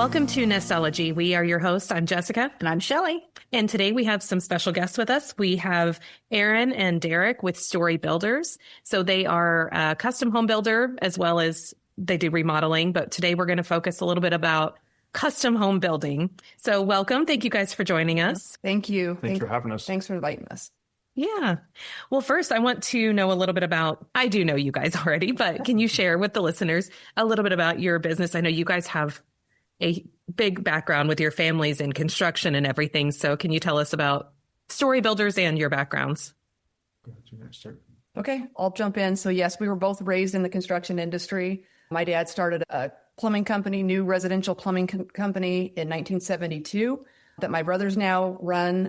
Welcome to Nestology. We are your hosts. I'm Jessica. And I'm Shelley. And today we have some special guests with us. We have Erin and Derek with Story Builders. So they are a custom home builder as well as they do remodeling. But today we're going to focus a little bit about custom home building. So welcome. Thank you guys for joining us. Thank you. Thanks for having us. Thanks for inviting us. Yeah. Well, first, I want to know a little bit about, I do know you guys already, but can you share with the listeners a little bit about your business? I know you guys have a big background with your families in construction and everything. So can you tell us about Story Builders and your backgrounds? Okay, I'll jump in. So yes, we were both raised in the construction industry. My dad started a plumbing company, new residential plumbing company in 1972 that my brothers now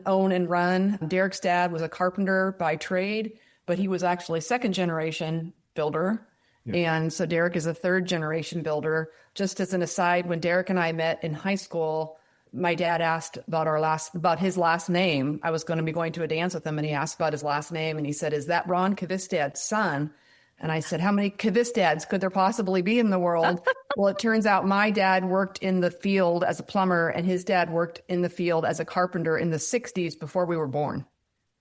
own and run. Derek's dad was a carpenter by trade, but he was actually second generation builder. Yeah. And so Derek is a third generation builder. Just as an aside, when Derek and I met in high school, my dad asked about his last name. I was going to be going to a dance with him and he asked about his last name and he said, "Is that Ron Kvistad's son?" And I said, "How many Kvistads could there possibly be in the world?" Well, it turns out my dad worked in the field as a plumber and his dad worked in the field as a carpenter in the 60s before we were born.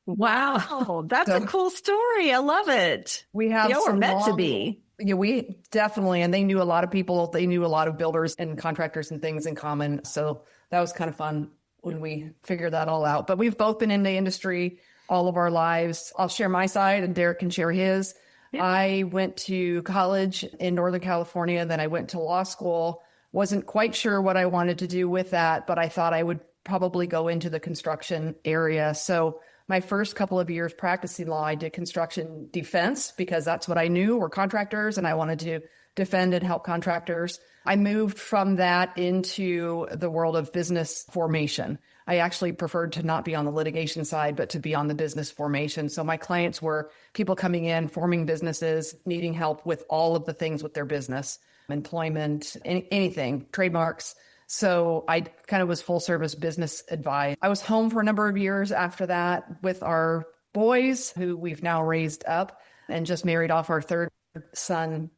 Wow, that's a cool story. I love it. We have we're meant to be. Yeah, we definitely, and they knew a lot of people. They knew a lot of builders and contractors and things in common. So that was kind of fun when we figured that all out. But we've both been in the industry all of our lives. I'll share my side and Derek can share his. Yeah. I went to college in Northern California. Then I went to law school. Wasn't quite sure what I wanted to do with that, but I thought I would probably go into the construction area. So my first couple of years practicing law, I did construction defense because that's what I knew were contractors and I wanted to defend and help contractors. I moved from that into the world of business formation. I actually preferred to not be on the litigation side, but to be on the business formation. So my clients were people coming in, forming businesses, needing help with all of the things with their business, employment, anything, trademarks. So I kind of was full service business advice. I was home for a number of years after that with our boys, who we've now raised up, and just married off our third son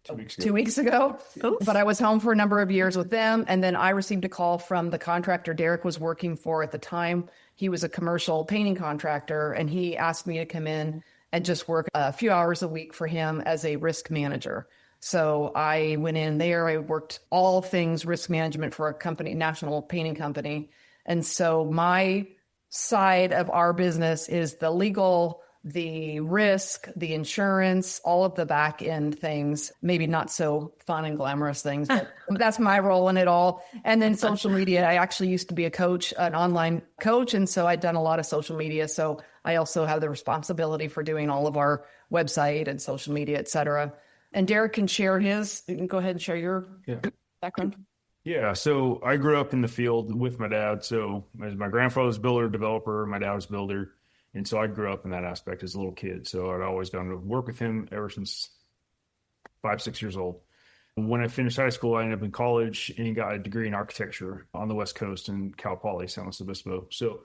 2 weeks ago. Oops. But I was home for a number of years with them. And then I received a call from the contractor Derek was working for at the time. He was a commercial painting contractor, and he asked me to come in and just work a few hours a week for him as a risk manager. So I went in there, I worked all things risk management for a company, national painting company. And so my side of our business is the legal, the risk, the insurance, all of the back end things, maybe not so fun and glamorous things, but that's my role in it all. And then social media, I actually used to be a coach, an online coach. And so I'd done a lot of social media. So I also have the responsibility for doing all of our website and social media, et cetera. And Derek can share his. You can go ahead and share your background. Yeah, so I grew up in the field with my dad. So my grandfather was a builder, developer. My dad was a builder. And so I grew up in that aspect as a little kid. So I'd always gone to work with him ever since 5, 6 years old. When I finished high school, I ended up in college and got a degree in architecture on the West Coast in Cal Poly, San Luis Obispo. So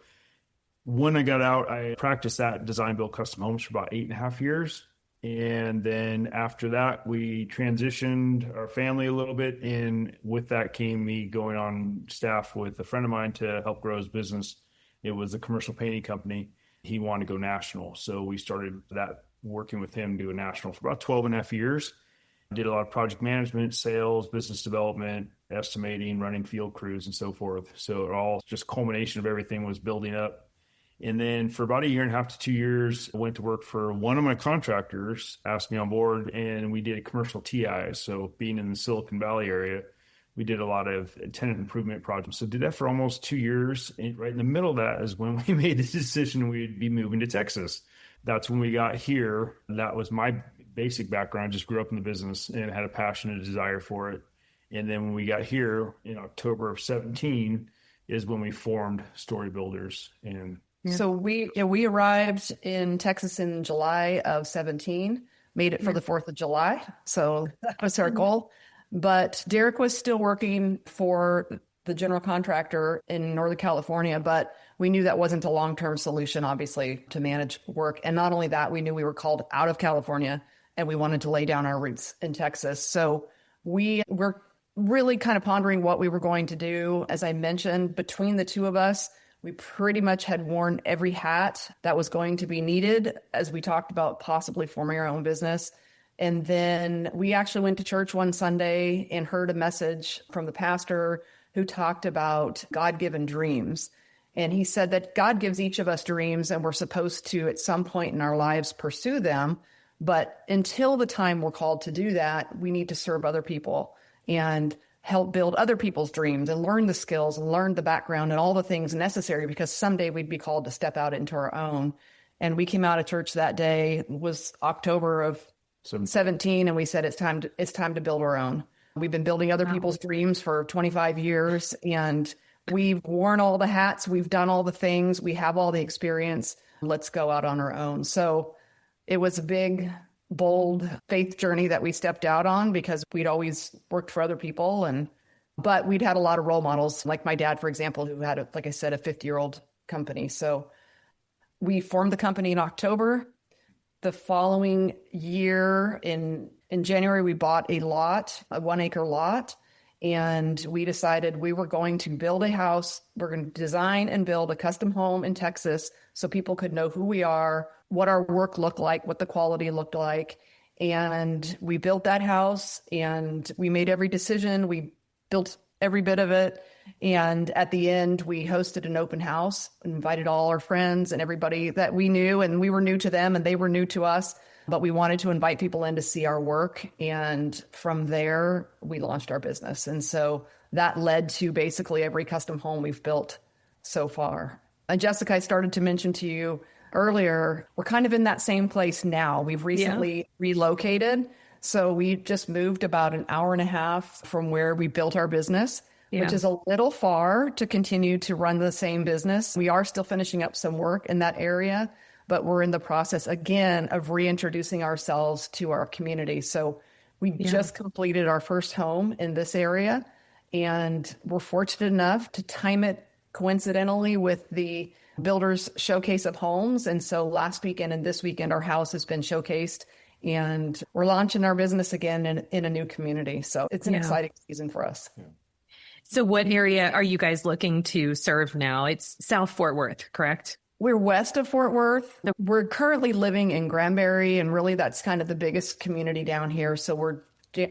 when I got out, I practiced that design, build custom homes for about 8.5 years. And then after that, we transitioned our family a little bit. And with that came me going on staff with a friend of mine to help grow his business. It was a commercial painting company. He wanted to go national. So we started that working with him to go national for about 12.5 years. Did a lot of project management, sales, business development, estimating, running field crews and so forth. So it all just culmination of everything was building up. And then for about 1.5 to 2 years, I went to work for one of my contractors, asked me on board, and we did a commercial TI. So being in the Silicon Valley area, we did a lot of tenant improvement projects. So did that for almost 2 years. And right in the middle of that is when we made the decision we'd be moving to Texas. That's when we got here. That was my basic background. Just grew up in the business and had a passion and a desire for it. And then when we got here in October of 2017 is when we formed Story Builders. And so we arrived in Texas in July of 2017, made it for the 4th of July. So that was our goal. But Derek was still working for the general contractor in Northern California, but we knew that wasn't a long-term solution, obviously, to manage work. And not only that, we knew we were called out of California and we wanted to lay down our roots in Texas. So we were really kind of pondering what we were going to do. As I mentioned, between the two of us, we pretty much had worn every hat that was going to be needed as we talked about possibly forming our own business. And then we actually went to church one Sunday and heard a message from the pastor who talked about God-given dreams. And he said that God gives each of us dreams and we're supposed to, at some point in our lives, pursue them. But until the time we're called to do that, we need to serve other people and help build other people's dreams and learn the skills and learn the background and all the things necessary, because someday we'd be called to step out into our own. And we came out of church that day, it was October of 17, and we said it's time to build our own. We've been building other people's dreams for 25 years, and we've worn all the hats, we've done all the things, we have all the experience. Let's go out on our own. So it was a big, bold faith journey that we stepped out on, because we'd always worked for other people, but we'd had a lot of role models, like my dad, for example, who had, like I said, a 50-year-old company. So we formed the company in October. The following year, in January, we bought a 1-acre lot, and we decided we were going to build a house. We're going to design and build a custom home in Texas so people could know who we are, what our work looked like, what the quality looked like. And we built that house, and we made every decision. We built every bit of it. And at the end, we hosted an open house, invited all our friends and everybody that we knew, and we were new to them and they were new to us, but we wanted to invite people in to see our work. And from there, we launched our business. And so that led to basically every custom home we've built so far. And Jessica, I started to mention to you earlier, we're kind of in that same place now. We've recently relocated. So we just moved about an hour and a half from where we built our business, which is a little far to continue to run the same business. We are still finishing up some work in that area, but we're in the process again of reintroducing ourselves to our community. So we just completed our first home in this area, and we're fortunate enough to time it coincidentally with the Builders Showcase of Homes. And so last weekend and this weekend, our house has been showcased, and we're launching our business again in a new community. So it's an exciting season for us. Yeah. So what area are you guys looking to serve now? It's South Fort Worth, correct? We're west of Fort Worth. We're currently living in Granbury, and really that's kind of the biggest community down here. So we're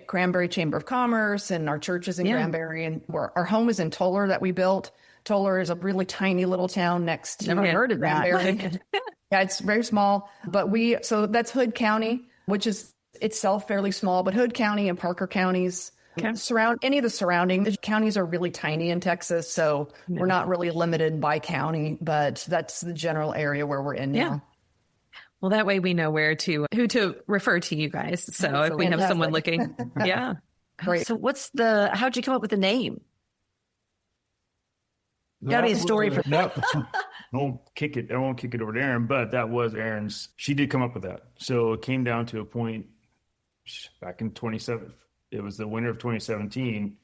Granbury Chamber of Commerce, and our church is in Granbury, and our home is in Toller that we built. Toller is a really tiny little town next to Never heard of that. Granbury. Yeah, it's very small, but so that's Hood County, which is itself fairly small, but Hood County and Parker counties any of the surrounding counties are really tiny in Texas. So we're not really limited by county, but that's the general area where we're in now. Yeah. Well, that way we know who to refer to you guys. So if we have someone looking, Great. So how'd you come up with the name? Gotta be a story for that. I won't kick it over to Erin, but that was Erin's. She did come up with that. So it came down to a point back in 27. It was the winter of 2017.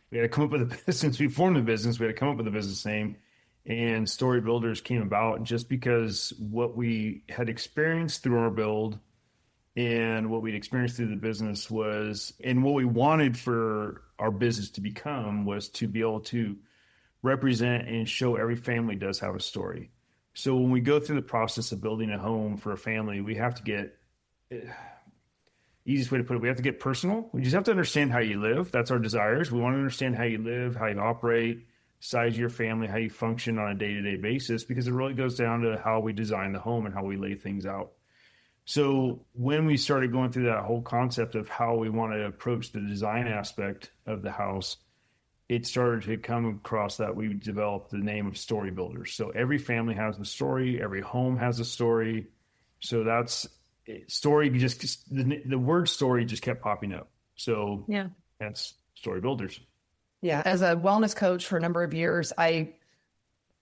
We had to come up with a business. We formed the business. We had to come up with a business name, and Story Builders came about just because what we had experienced through our build and what we'd experienced through the business was, and what we wanted for our business to become was to be able to represent and show every family does have a story. So when we go through the process of building a home for a family, we have to get, easiest way to put it, we have to get personal. We just have to understand how you live. That's our desires. We want to understand how you live, how you operate, size of your family, how you function on a day-to-day basis, because it really goes down to how we design the home and how we lay things out. So when we started going through that whole concept of how we want to approach the design aspect of the house, it started to come across that we developed the name of Story Builders. So every family has a story, every home has a story. So that's story. The word story just kept popping up. So that's Story Builders. Yeah. As a wellness coach for a number of years, I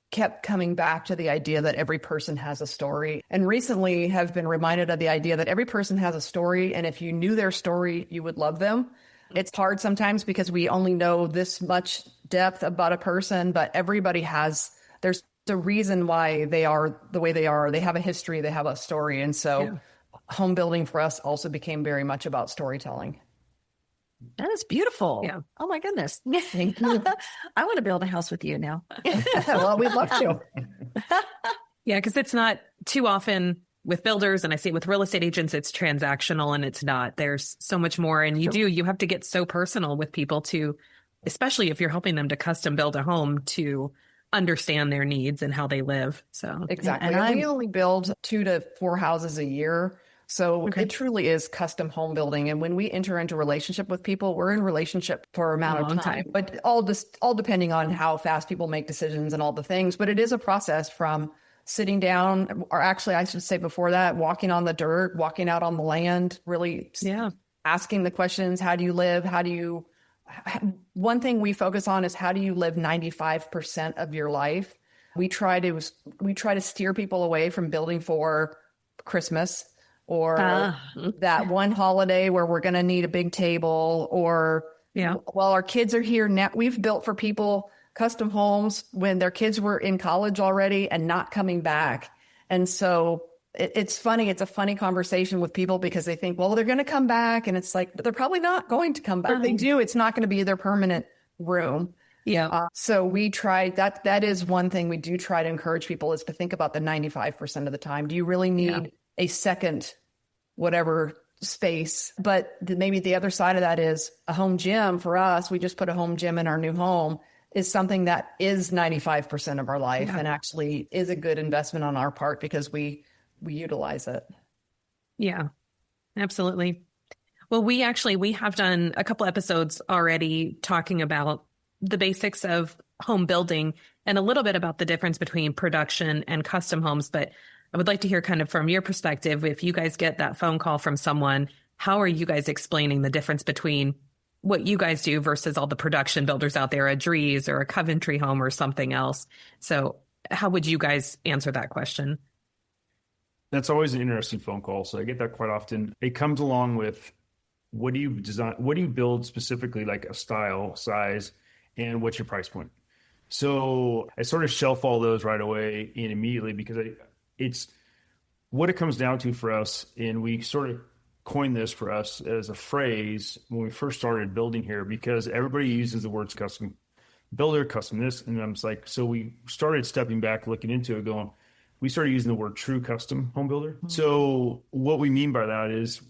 kept coming back to the idea that every person has a story, and recently have been reminded of the idea that every person has a story. And if you knew their story, you would love them. It's hard sometimes because we only know this much depth about a person, but everybody there's a reason why they are the way they are. They have a history, they have a story. And so home building for us also became very much about storytelling. That is beautiful. Yeah. Oh my goodness. Thank you. I want to build a house with you now. Well, we'd love to. Yeah, because it's not too often with builders, and I see it with real estate agents, it's transactional and it's not. There's so much more. And you have to get so personal with people to, especially if you're helping them to custom build a home, to understand their needs and how they live. So Exactly. And we only build 2 to 4 houses a year. So it truly is custom home building. And when we enter into relationship with people, we're in relationship for an amount of time, but all depending on how fast people make decisions and all the things. But it is a process from sitting down, or actually I should say before that, walking on the dirt, walking out on the land, really asking the questions. How do you live? One thing we focus on is how do you live 95% of your life? We try to steer people away from building for Christmas or that one holiday where we're going to need a big table, or well, our kids are here now. We've built for people custom homes when their kids were in college already and not coming back. And so it's funny. It's a funny conversation with people because they think, well, they're going to come back. And it's like, they're probably not going to come back. They do. It's not going to be their permanent room. Yeah. So we try that. That is one thing we do try to encourage people, is to think about the 95% of the time. Do you really need a second, whatever space? But maybe the other side of that is a home gym. For us, we just put a home gym in our new home, is something that is 95% of our life and actually is a good investment on our part because we utilize it. Yeah, absolutely. Well, we have done a couple episodes already talking about the basics of home building and a little bit about the difference between production and custom homes. But I would like to hear kind of from your perspective, if you guys get that phone call from someone, how are you guys explaining the difference between what you guys do versus all the production builders out there, a Drees or a Coventry Home or something else? So how would you guys answer that question? That's always an interesting phone call. So I get that quite often. It comes along with, what do you design? What do you build specifically, like a style, size, and what's your price point? So I sort of shelf all those right away and immediately, because it's what it comes down to for us. And we sort of coined this for us as a phrase when we first started building here, because everybody uses the words custom builder, custom this. And I'm just like, so we started stepping back, looking into it, going, we started using the word true custom home builder. Mm-hmm. So what we mean by that is,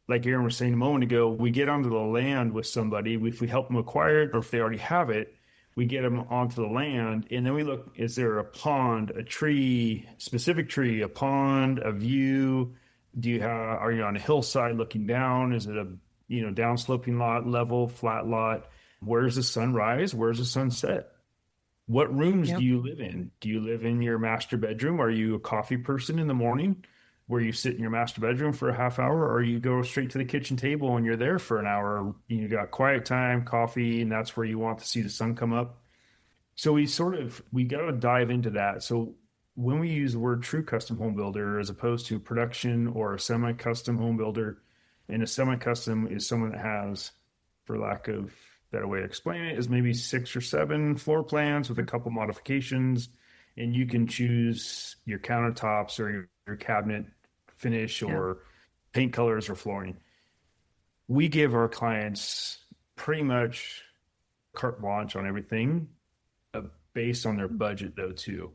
like Erin was saying a moment ago, we get onto the land with somebody. If we help them acquire it, or if they already have it, we get them onto the land, and then we look, is there a pond, a tree, specific tree, a pond, a view? Are you on a hillside looking down? Is it a, downsloping lot, level, flat lot? Where's the sun rise? Where's the sun set? What rooms do you live in? Do you live in your master bedroom? Are you a coffee person in the morning where you sit in your master bedroom for a half hour, or you go straight to the kitchen table and you're there for an hour? You got quiet time, coffee, and that's where you want to see the sun come up. So we got to dive into that. So when we use the word true custom home builder, as opposed to production or a semi-custom home builder, and a semi-custom is someone that has, for lack of better way to explain it, is maybe 6 or 7 floor plans with a couple modifications, and you can choose your countertops or your cabinet finish or paint colors or flooring. We give our clients pretty much carte blanche on everything, based on their budget though too,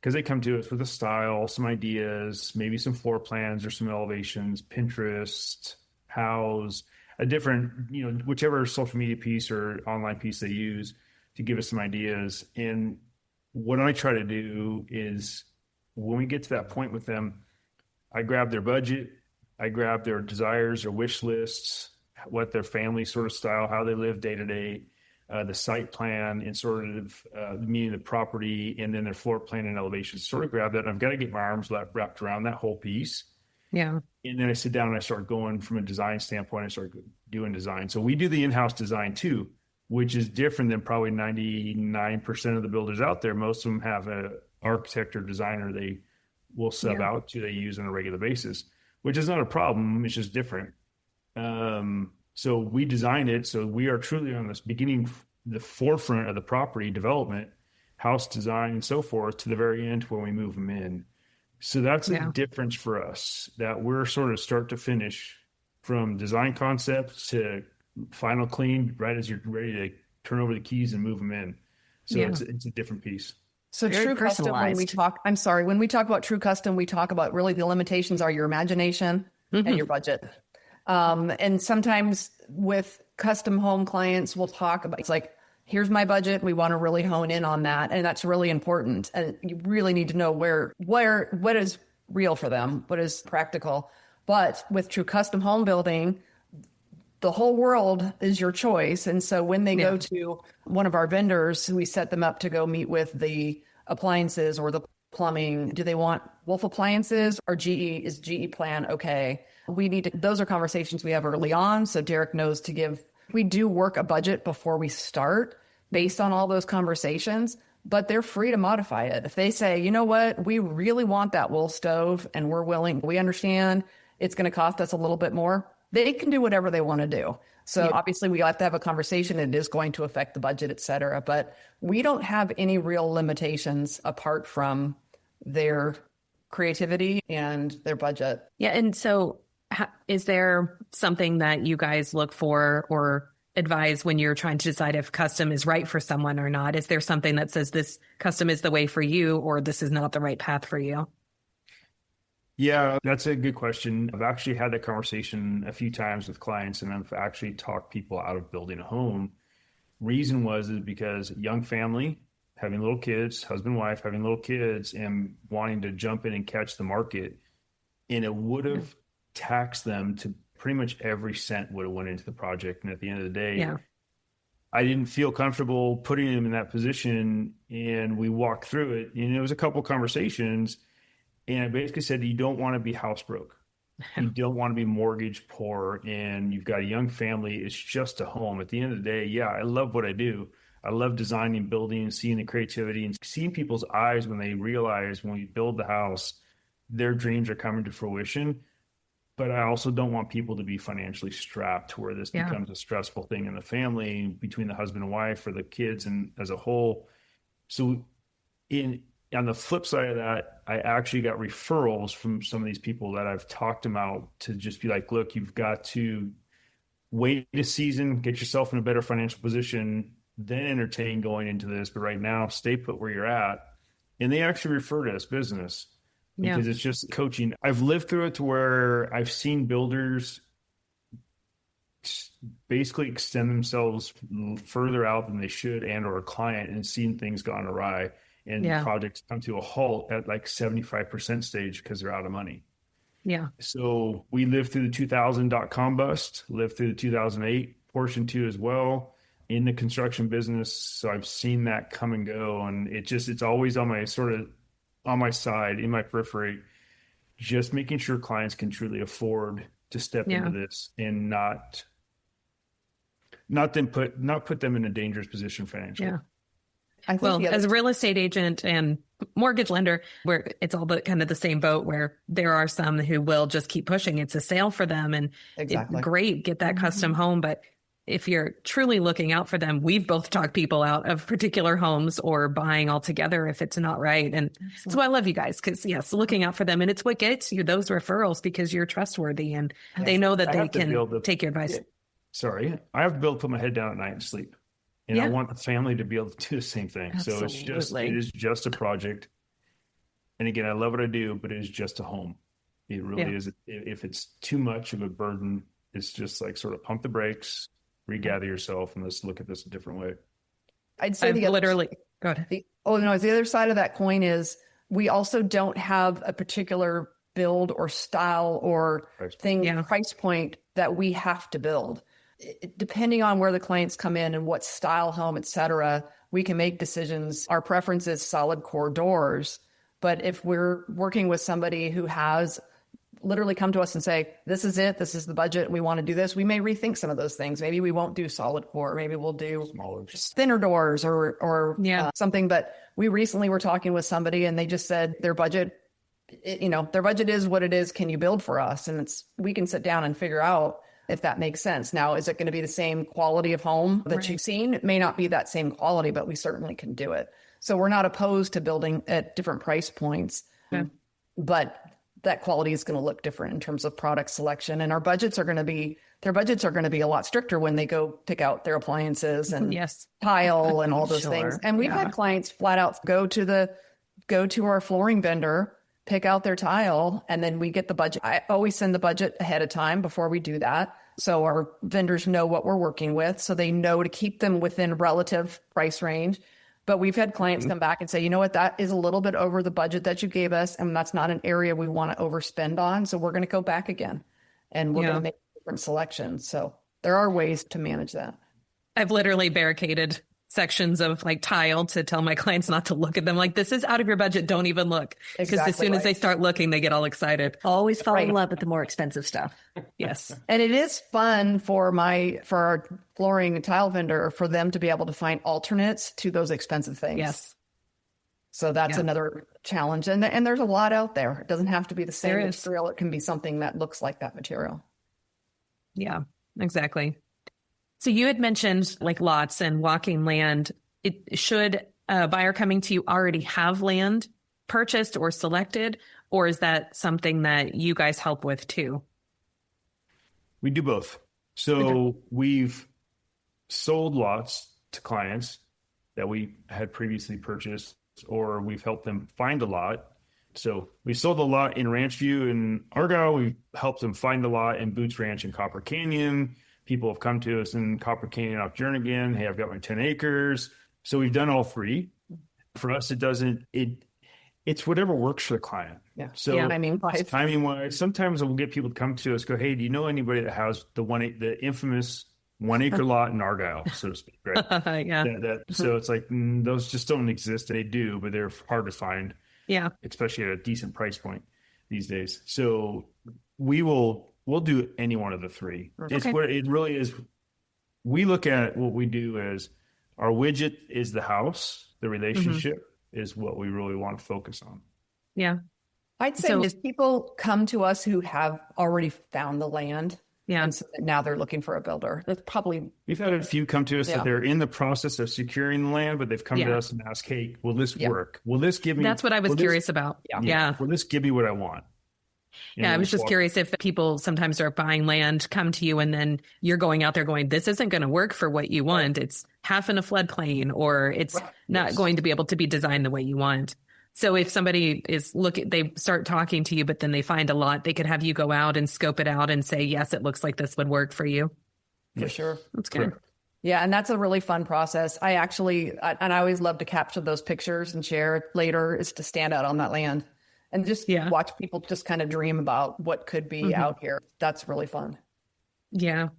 because they come to us with a style, some ideas, maybe some floor plans or some elevations, Pinterest, Houzz, a different, whichever social media piece or online piece they use to give us some ideas. And what I try to do is, when we get to that point with them, I grab their budget, I grab their desires or wish lists, what their family sort of style, how they live day to day, the site plan, and sort of meaning the property, and then their floor plan and elevations. Sort of grab that. And I've got to get my arms wrapped around that whole piece. Yeah. And then I sit down and I start going from a design standpoint. I start doing design. So we do the in-house design too, which is different than probably 99% of the builders out there. Most of them have a architect or designer they will sub out to, they use on a regular basis, which is not a problem. It's just different. So we designed it. So we are truly on this beginning, the forefront of the property development, house design and so forth, to the very end when we move them in. So that's a difference for us, that we're sort of start to finish, from design concept to final clean right as you're ready to turn over the keys and move them in. So Yeah. it's a different piece. So Very true custom, when we personalized. talk about true custom, we talk about really the limitations are your imagination and your budget. And sometimes with custom home clients, we'll talk about, it's like, here's my budget. We want to really hone in on that. And that's really important. And you really need to know what is real for them, what is practical. But with true custom home building, the whole world is your choice. And so when they go to one of our vendors, we set them up to go meet with the appliances or the plumbing. Do they want Wolf appliances or GE? Is GE plan okay? Those are conversations we have early on. So Derek knows we do work a budget before we start based on all those conversations, but they're free to modify it. If they say, you know what, we really want that Wolf stove and we understand it's going to cost us a little bit more, they can do whatever they want to do. So obviously we have to have a conversation. It is going to affect the budget, et cetera, but we don't have any real limitations apart from their creativity and their budget. Yeah. And so is there something that you guys look for or advise when you're trying to decide if custom is right for someone or not? Is there something that says this custom is the way for you or this is not the right path for you? Yeah, that's a good question. I've actually had that conversation a few times with clients, and I've actually talked people out of building a home. Reason is because young family, having little kids, husband, wife, having little kids, and wanting to jump in and catch the market. And it would have taxed them to pretty much every cent would have went into the project. And at the end of the day, I didn't feel comfortable putting them in that position. And we walked through it. And it was a couple of conversations. And I basically said, you don't want to be house broke. You don't want to be mortgage poor. And you've got a young family. It's just a home. At the end of the day, I love what I do. I love designing, building, seeing the creativity and seeing people's eyes when they realize when we build the house, their dreams are coming to fruition. But I also don't want people to be financially strapped to where this becomes a stressful thing in the family between the husband and wife or the kids and as a whole. So on the flip side of that, I actually got referrals from some of these people that I've talked them out to just be like, look, you've got to wait a season, get yourself in a better financial position, then entertain going into this. But right now, stay put where you're at. And they actually refer to us business. Because it's just coaching. I've lived through it to where I've seen builders basically extend themselves further out than they should or a client and seen things gone awry and projects come to a halt at like 75% stage because they're out of money. Yeah. So we lived through the 2000.com bust, lived through the 2008 portion too as well in the construction business. So I've seen that come and go, and it's always on my side, in my periphery, just making sure clients can truly afford to step into this and not put them in a dangerous position financially. Yeah. Well, as a real estate agent and mortgage lender, where it's all but kind of the same boat, where there are some who will just keep pushing. It's a sale for them, and great, get that custom home, but if you're truly looking out for them, we've both talked people out of particular homes or buying altogether if it's not right. And that's why I love you guys, because looking out for them. And it's what gets you those referrals because you're trustworthy and they know that they can take your advice. Sorry, I have to be able to put my head down at night and sleep. And I want the family to be able to do the same thing. Absolutely. So it is just a project. And again, I love what I do, but it is just a home. It really is. If it's too much of a burden, it's just like sort of pump the brakes, regather yourself, and let's look at this a different way. I'd say go ahead. The other side of that coin is we also don't have a particular build or style or price point that we have to build. Depending on where the clients come in and what style home, et cetera, we can make decisions. Our preference is solid core doors. But if we're working with somebody who has literally come to us and say, this is it, this is the budget, we want to do this, we may rethink some of those things. Maybe we won't do solid core. Maybe we'll do smaller, thinner doors or something. But we recently were talking with somebody and they just said their budget, their budget is what it is. Can you build for us? And we can sit down and figure out if that makes sense. Now, is it going to be the same quality of home that you've seen? It may not be that same quality, but we certainly can do it. So we're not opposed to building at different price points, but that quality is going to look different in terms of product selection. And our budgets are going to be their budgets are going to be a lot stricter when they go pick out their appliances and Yes. tile and all those Sure. things. And we've had clients flat out go to our flooring vendor, pick out their tile, and then we get the budget. I always send the budget ahead of time before we do that. So our vendors know what we're working with, so they know to keep them within relative price range. But we've had clients come back and say, you know what, that is a little bit over the budget that you gave us, and that's not an area we want to overspend on. So we're going to go back again, and we're going to make different selections. So there are ways to manage that. I've literally barricaded sections of like tile to tell my clients not to look at them. Like, this is out of your budget. Don't even look. Because as soon as they start looking, they get all excited. Always fall in love with the more expensive stuff. Yes. And it is fun for our flooring and tile vendor for them to be able to find alternates to those expensive things. Yes. So that's another challenge. And there's a lot out there. It doesn't have to be the same There is. material. It can be something that looks like that material. Yeah, exactly. So you had mentioned like lots and walking land. Should a buyer coming to you already have land purchased or selected, or is that something that you guys help with too? We do both. So we've sold lots to clients that we had previously purchased, or we've helped them find a lot. So we sold a lot in Ranchview and Argyle. We've helped them find a lot in Boots Ranch and Copper Canyon. People have come to us in Copper Canyon off Jernigan. Hey, I've got my 10 acres. So we've done all three. For us, it's whatever works for the client. Yeah. So timing wise, sometimes we'll get people to come to us, go, hey, do you know anybody that has the infamous 1 acre lot in Argyle, so to speak, right? So it's like, those just don't exist. They do, but they're hard to find. Yeah. Especially at a decent price point these days. So we'll do any one of the three. Okay. It's what it really is. We look at what we do as our widget is the house. The relationship is what we really want to focus on. Yeah. I'd say is people come to us who have already found the land. Yeah. And so now they're looking for a builder. That's probably. We've had a few come to us that they're in the process of securing the land, but they've come to us and asked, hey, will this work? Will this give me? That's what I was curious about. Yeah. Will this give me what I want? I was just curious if people sometimes are buying land, come to you, and then you're going out there going, this isn't going to work for what you want. It's half in a floodplain, or it's not going to be able to be designed the way you want. So if somebody they start talking to you, but then they find a lot, they could have you go out and scope it out and say, yes, it looks like this would work for you. For sure. That's good. Correct. Yeah. And that's a really fun process. I always love to capture those pictures and share it later, is to stand out on that land and just watch people just kind of dream about what could be out here. That's really fun. Yeah.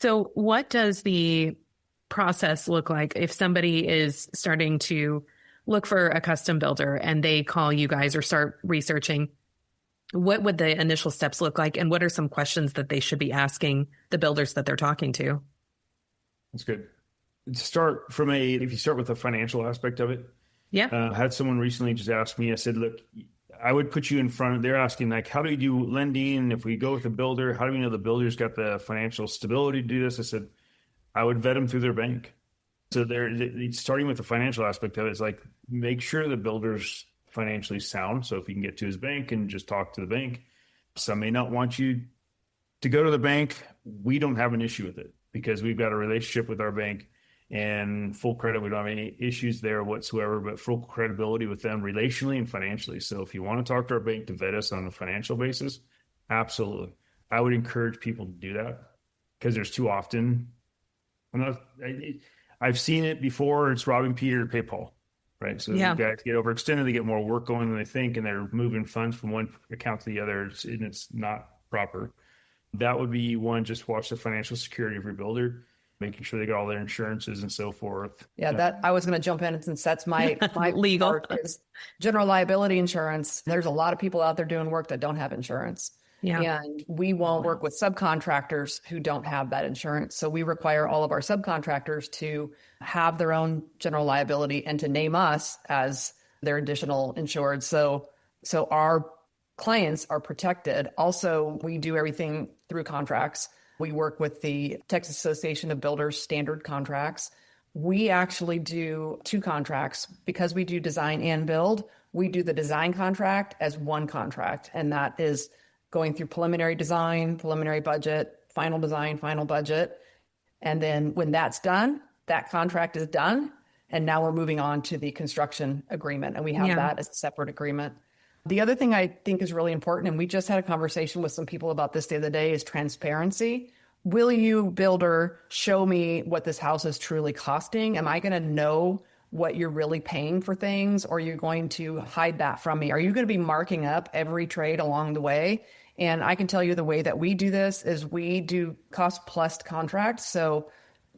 So what does the process look like if somebody is starting to look for a custom builder and they call you guys or start researching? What would the initial steps look like? And what are some questions that they should be asking the builders that they're talking to? That's good. If you start with the financial aspect of it. Yeah. I had someone recently just ask me, I said, look, I would put you in front of, they're asking like, how do you do lending? If we go with a builder, how do we know the builder's got the financial stability to do this? I said, I would vet them through their bank. So they're starting with the financial aspect of it is like, make sure the builder's financially sound. So if you can get to his bank and just talk to the bank, some may not want you to go to the bank. We don't have an issue with it because we've got a relationship with our bank and full credit. We don't have any issues there whatsoever, but full credibility with them relationally and financially. So if you want to talk to our bank to vet us on a financial basis, absolutely. I would encourage people to do that because there's too often, I've seen it before. It's robbing Peter to pay Paul, right? So the guys get overextended, they get more work going than they think, and they're moving funds from one account to the other, and it's not proper. That would be one, just watch the financial security of your builder, making sure they got all their insurances and so forth. Yeah, that I was going to jump in since that's my legal part is general liability insurance. There's a lot of people out there doing work that don't have insurance. Yeah. And we won't work with subcontractors who don't have that insurance. So we require all of our subcontractors to have their own general liability and to name us as their additional insured. So our clients are protected. Also, we do everything through contracts. We work with the Texas Association of Builders standard contracts. We actually do 2 contracts because we do design and build. We do the design contract as one contract, and that is going through preliminary design, preliminary budget, final design, final budget. And then when that's done, that contract is done. And now we're moving on to the construction agreement. And we have that as a separate agreement. The other thing I think is really important, and we just had a conversation with some people about this the other day, is transparency. Will you, builder, show me what this house is truly costing? Am I going to know what you're really paying for things, or are you going to hide that from me? Are you going to be marking up every trade along the way? And I can tell you the way that we do this is we do cost plus contracts. So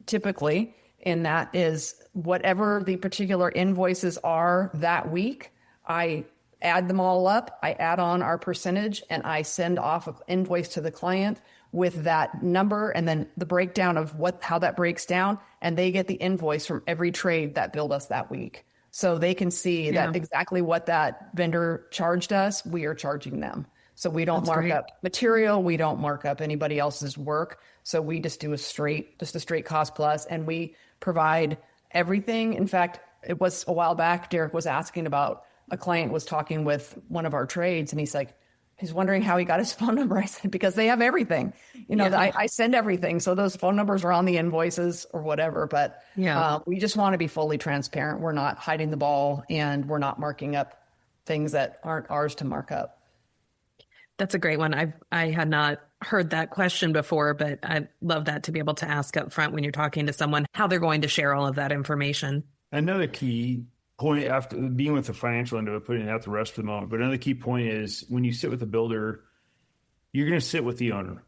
typically, and that is whatever the particular invoices are that week, I add them all up, I add on our percentage, and I send off an invoice to the client with that number and then the breakdown of how that breaks down. And they get the invoice from every trade that billed us that week. So they can see that exactly what that vendor charged us, we are charging them. So we don't mark up material, we don't mark up anybody else's work. So we just do a straight cost plus, and we provide everything. In fact, it was a while back, Derek was asking about, a client was talking with one of our trades, and he's wondering how he got his phone number. I said, because they have everything. I send everything. So those phone numbers are on the invoices or whatever. But we just want to be fully transparent. We're not hiding the ball, and we're not marking up things that aren't ours to mark up. That's a great one. I had not heard that question before, but I love that to be able to ask up front when you're talking to someone how they're going to share all of that information. Another key point, after being with the financial end of it, putting out the rest for the moment, but another key point is when you sit with the builder, you're going to sit with the owner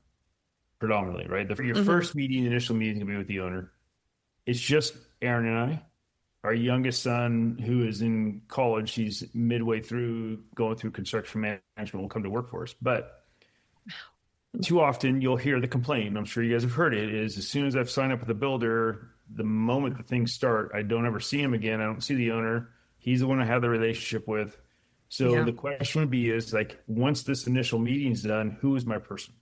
predominantly, right? Your first meeting, initial meeting is going to be with the owner. It's just Erin and I. Our youngest son, who is in college, he's midway through going through construction management, will come to work for us. But too often you'll hear the complaint, I'm sure you guys have heard it, is as soon as I've signed up with a builder, the moment that things start, I don't ever see him again. I don't see the owner. He's the one I have the relationship with. So the question would be is like, once this initial meeting is done, who is my person?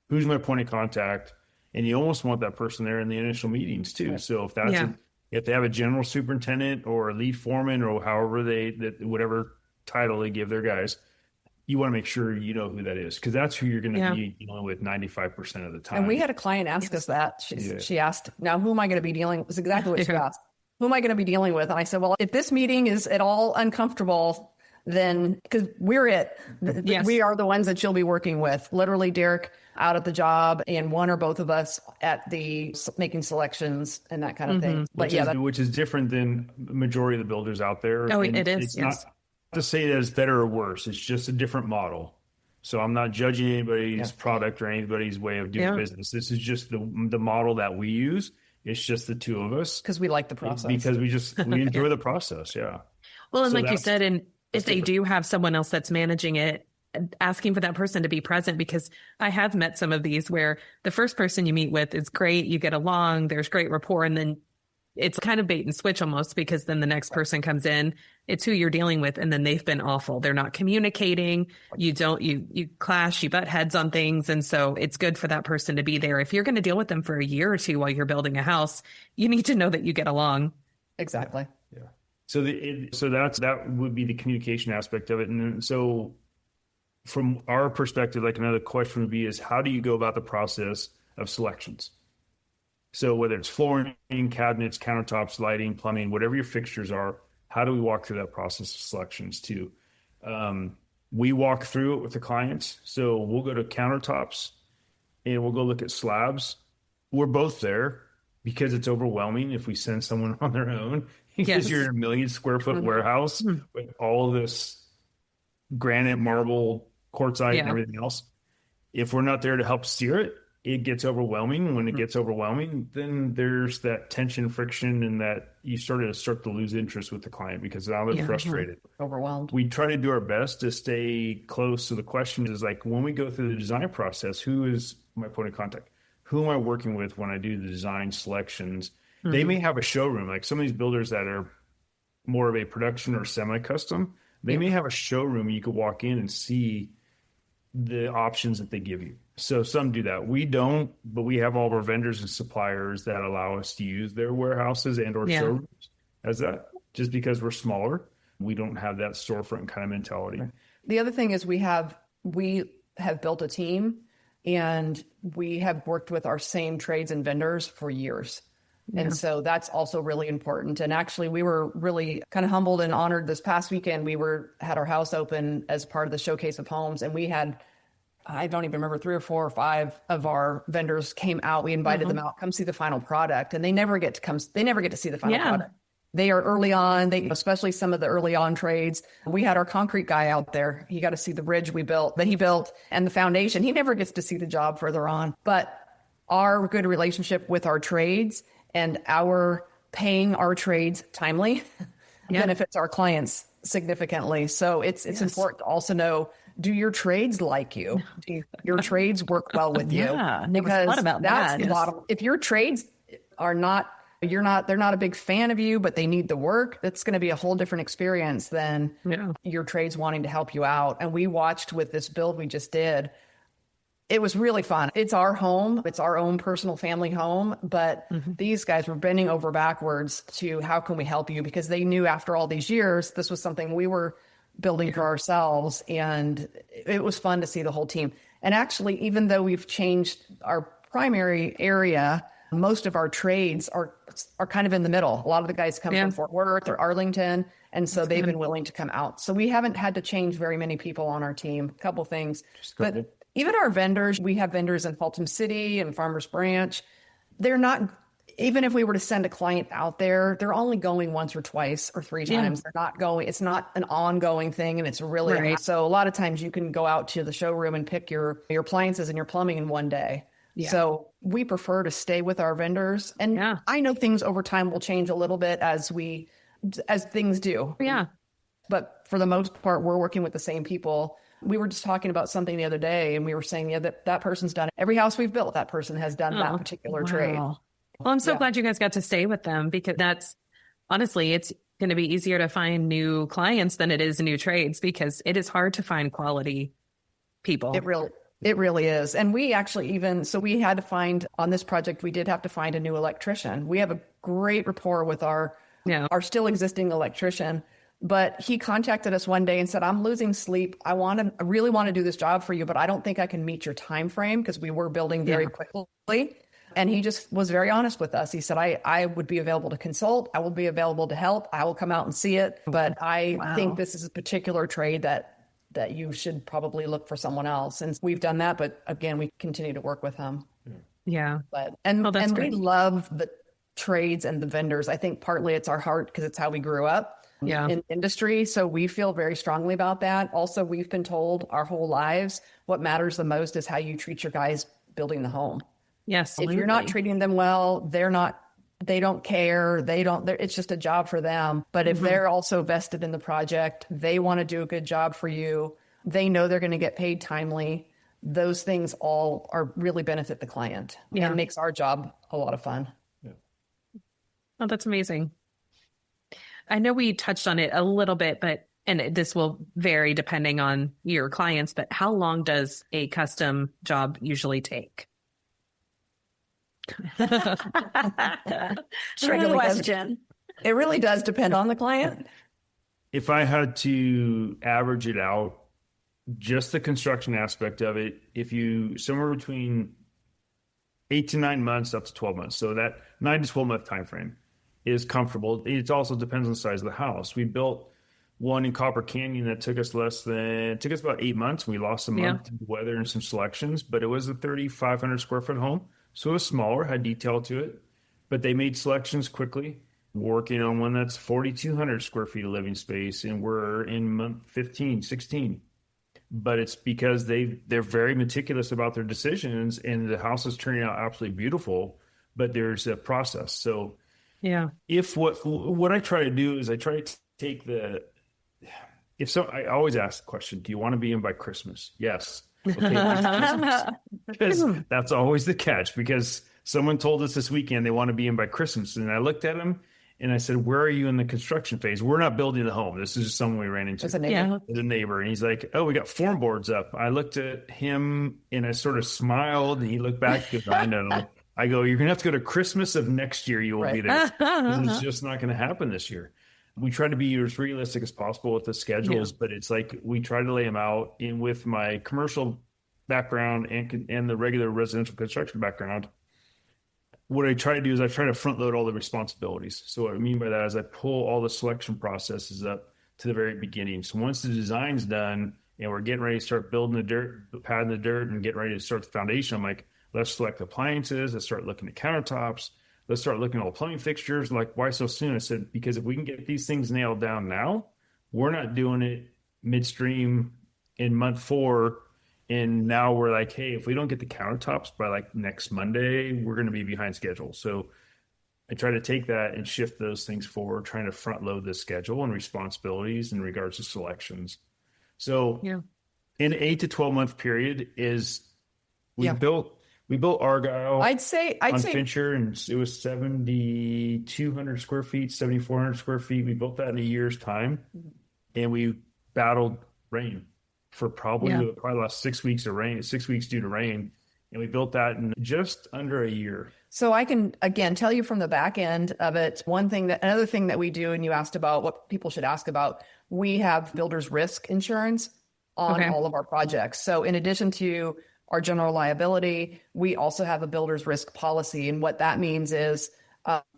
Who's my point of contact? And you almost want that person there in the initial meetings too. Right. So if that's if they have a general superintendent or a lead foreman or however whatever title they give their guys, you want to make sure you know who that is, because that's who you're going to be dealing with 95% of the time. And we had a client ask us that. She asked, now, who am I going to be dealing with? It was exactly what she asked. Who am I going to be dealing with? And I said, well, if this meeting is at all uncomfortable, then because we're it. We are the ones that you'll be working with. Literally, Derek out at the job and one or both of us at the making selections and that kind of thing. But which is different than the majority of the builders out there. Oh, it is. It's not to say that it's better or worse. It's just a different model. So I'm not judging anybody's product or anybody's way of doing business. This is just the model that we use. It's just the two of us. Because we like the process. Because we enjoy the process. Yeah. Well, and so like you said, and if they do have someone else that's managing it, asking for that person to be present, because I have met some of these where the first person you meet with is great. You get along, there's great rapport. And then it's kind of bait and switch almost, because then the next person comes in, it's who you're dealing with. And then they've been awful. They're not communicating. You clash, you butt heads on things. And so it's good for that person to be there. If you're going to deal with them for a year or two while you're building a house, you need to know that you get along. Exactly. Yeah. So that would be the communication aspect of it. And then, so from our perspective, like another question would be is how do you go about the process of selections? So whether it's flooring, cabinets, countertops, lighting, plumbing, whatever your fixtures are, how do we walk through that process of selections too? We walk through it with the clients. So we'll go to countertops and we'll go look at slabs. We're both there because it's overwhelming if we send someone on their own, because you're in a 1 million square foot warehouse with all this granite, marble, quartzite, and everything else. If we're not there to help steer it, it gets overwhelming. When it gets overwhelming, then there's that tension, friction, and that you start to lose interest with the client because now they're frustrated, overwhelmed. We try to do our best to stay close. So the question is like, when we go through the design process, who is my point of contact? Who am I working with when I do the design selections? They may have a showroom, like some of these builders that are more of a production or semi-custom, they may have a showroom you could walk in and see the options that they give you. So some do that. We don't, but we have all of our vendors and suppliers that allow us to use their warehouses and or showrooms as that. Just because we're smaller, we don't have that storefront kind of mentality. The other thing is we have built a team and we have worked with our same trades and vendors for years. And so that's also really important. And actually, we were really kind of humbled and honored this past weekend. We had our house open as part of the Showcase of Homes, and we had, I don't even remember, 3 or 4 or 5 of our vendors came out. We invited them out, come see the final product, and they never get to see the final product. They are early on, especially some of the early on trades. We had our concrete guy out there. He got to see the bridge that he built and the foundation. He never gets to see the job further on. But our good relationship with our trades and our paying our trades timely benefits our clients significantly. So it's important to also know, do your trades like you? Do your trades work well with you? Yeah, never thought about that. If your trades are not, they're not a big fan of you, but they need the work, that's going to be a whole different experience than your trades wanting to help you out. And we watched with this build we just did. It was really fun. It's our home. It's our own personal family home. But these guys were bending over backwards to, how can we help you? Because they knew after all these years, this was something we were building for ourselves. And it was fun to see the whole team. And actually, even though we've changed our primary area, most of our trades are kind of in the middle. A lot of the guys come from Fort Worth or Arlington. And so they've been willing to come out. So we haven't had to change very many people on our team. A couple things. But even our vendors, we have vendors in Fulton City and Farmers Branch. They're not, even if we were to send a client out there, they're only going once or twice or 3 times. They're not going, it's not an ongoing thing. And it's really, so a lot of times you can go out to the showroom and pick your appliances and your plumbing in one day. So we prefer to stay with our vendors. And I know things over time will change a little bit as things do. But for the most part, we're working with the same people. We were just talking about something the other day, and we were saying, that person's done it. Every house we've built, that person has done that particular trade. Well, I'm so glad you guys got to stay with them, because that's honestly, it's going to be easier to find new clients than it is new trades, because it is hard to find quality people. It really is. And we actually we had to find, on this project, we did have to find a new electrician. We have a great rapport with our still existing electrician. But he contacted us one day and said, I'm losing sleep. I really want to do this job for you, but I don't think I can meet your time frame, because we were building very quickly. And he just was very honest with us. He said, I would be available to consult. I will be available to help. I will come out and see it. But I think this is a particular trade that you should probably look for someone else. And we've done that. But again, we continue to work with him. And we love the trades and the vendors. I think partly it's our heart, because it's how we grew up. In industry. So we feel very strongly about that. Also, we've been told our whole lives, what matters the most is how you treat your guys building the home. Yes. If you're not treating them well, they don't care. It's just a job for them. But if they're also vested in the project, they want to do a good job for you. They know they're going to get paid timely. Those things all really benefit the client. And makes our job a lot of fun. Oh, that's amazing. I know we touched on it a little bit, and this will vary depending on your clients, but how long does a custom job usually take? Trick question. It really does depend on the client. If I had to average it out, just the construction aspect of it, somewhere between 8 to 9 months up to 12 months. So that 9 to 12 month time frame is comfortable. It also depends on the size of the house. We built one in Copper Canyon that took us about 8 months. We lost a month to the weather and some selections, but it was a 3,500 square foot home. So it was smaller, had detail to it, but they made selections quickly. Working on one that's 4,200 square feet of living space, and we're in month 15, 16. But it's because they're very meticulous about their decisions, and the house is turning out absolutely beautiful, but there's a process. So if what I try to do is I try to take I always ask the question, do you want to be in by Christmas? Yes. Okay, because that's always the catch, because someone told us this weekend they want to be in by Christmas. And I looked at him and I said, where are you in the construction phase? We're not building the home. This is just someone we ran into. It's a neighbor. It's a neighbor. And he's like, oh, we got form boards up. I looked at him and I sort of smiled, and he looked back because I know. I go, you're going to have to go to Christmas of next year. You will be there. It's just not going to happen this year. We try to be as realistic as possible with the schedules, but it's like we try to lay them out in with my commercial background and the regular residential construction background, what I try to do is I try to front load all the responsibilities. So what I mean by that is I pull all the selection processes up to the very beginning. So once the design's done and we're getting ready to start building the dirt, padding the dirt and getting ready to start the foundation, I'm like, let's select appliances. Let's start looking at countertops. Let's start looking at all plumbing fixtures. Like, why so soon? I said, because if we can get these things nailed down now, we're not doing it midstream in month 4. And now we're like, hey, if we don't get the countertops by like next Monday, we're going to be behind schedule. So I try to take that and shift those things forward, trying to front load the schedule and responsibilities in regards to selections. So in 8 to 12 month period is we built Argyle. I'd say Fincher, and it was 7,200 square feet, 7,400 square feet. We built that in a year's time, and we battled rain for probably the last 6 weeks of rain, 6 weeks due to rain. And we built that in just under a year. So I can, again, tell you from the back end of it, another thing that we do, and you asked about what people should ask about, we have builder's risk insurance on all of our projects. So in addition to our general liability, we also have a builder's risk policy. And what that means is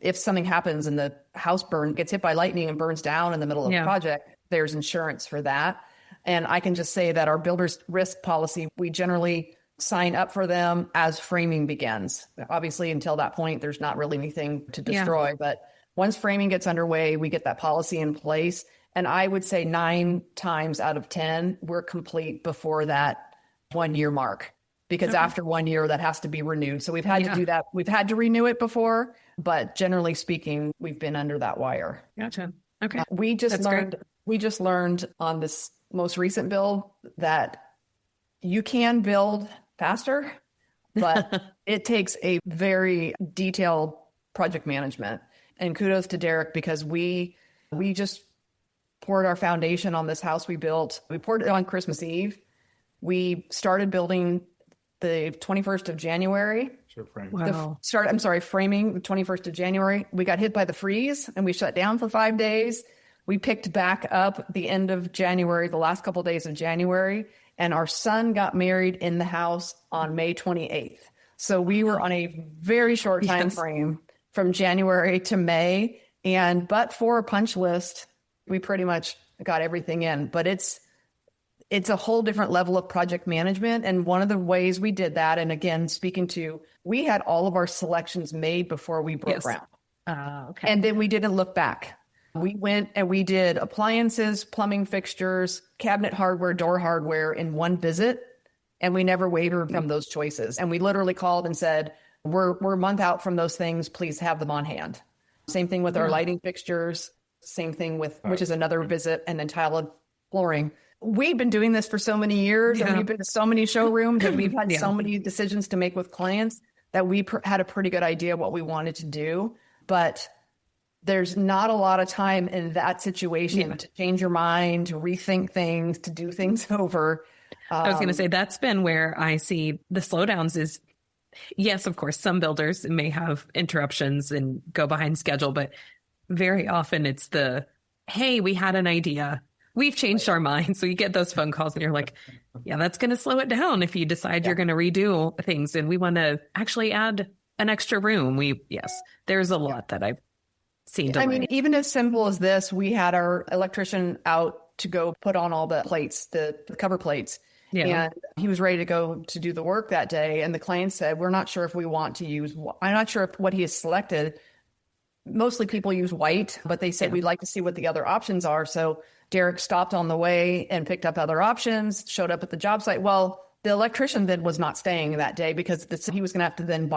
if something happens and the house gets hit by lightning and burns down in the middle of the project, there's insurance for that. And I can just say that our builder's risk policy, we generally sign up for them as framing begins. Obviously, until that point, there's not really anything to destroy. But once framing gets underway, we get that policy in place. And I would say 9 times out of 10, we're complete before that 1 year mark. Because after 1 year, that has to be renewed. So we've had to do that. We've had to renew it before, but generally speaking, we've been under that wire. Gotcha. Okay. We just learned on this most recent build that you can build faster, but it takes a very detailed project management. And kudos to Derek, because we just poured our foundation on this house we built. We poured it on Christmas Eve. We started building the 21st of January. Sure, frame. Wow. Framing the 21st of January. We got hit by the freeze and we shut down for 5 days. We picked back up the end of January, the last couple of days of January, and our son got married in the house on May 28th. So we were on a very short time frame from January to May. But for a punch list, we pretty much got everything in. But it's a whole different level of project management. And one of the ways we did that, and again, we had all of our selections made before we broke ground. Okay. And then we didn't look back. We went and we did appliances, plumbing fixtures, cabinet hardware, door hardware in one visit. And we never wavered from those choices. And we literally called and said, we're a month out from those things. Please have them on hand. Same thing with our lighting fixtures. Same thing which is another visit, and then tiled flooring. We've been doing this for so many years, and we've been to so many showrooms, and we've had so many decisions to make with clients that we had a pretty good idea what we wanted to do. But there's not a lot of time in that situation to change your mind, to rethink things, to do things over. I was going to say that's been where I see the slowdowns is, yes, of course, some builders may have interruptions and go behind schedule, but very often it's hey, we had an idea. We've changed our minds. So you get those phone calls and you're like, yeah, that's going to slow it down if you decide you're going to redo things. And we want to actually add an extra room. There's a lot that I've seen. I mean, even as simple as this, we had our electrician out to go put on all the plates, the cover plates. Yeah. And he was ready to go to do the work that day. And the client said, we're not sure if we want to I'm not sure if what he has selected. Mostly people use white, but they said, we'd like to see what the other options are. So Derek stopped on the way and picked up other options, showed up at the job site. Well, the electrician then was not staying that day because he was going to have to then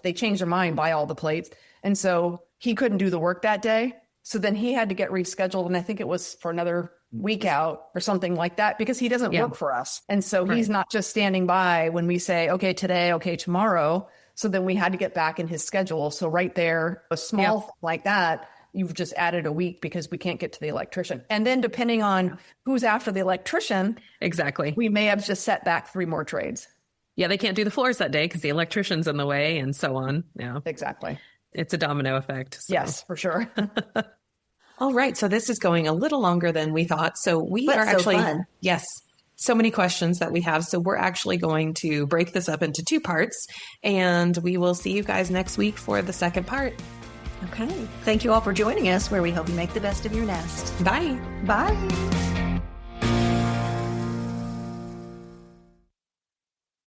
they changed their mind, buy all the plates. And so he couldn't do the work that day. So then he had to get rescheduled. And I think it was for another week out or something like that, because he doesn't work for us. And so he's not just standing by when we say, okay, today, okay, tomorrow. So then we had to get back in his schedule. So right there, a small thing like that, you've just added a week because we can't get to the electrician. And then depending on who's after the electrician, exactly, we may have just set back 3 more trades. Yeah, they can't do the floors that day because the electrician's in the way and so on. Yeah, exactly. It's a domino effect. So. Yes, for sure. All right. So this is going a little longer than we thought. So we are actually, fun. yes. so many questions that we have. So we're actually going to break this up into 2 parts, and we will see you guys next week for the second part. Okay. Thank you all for joining us, where we hope you make the best of your nest. Bye. Bye.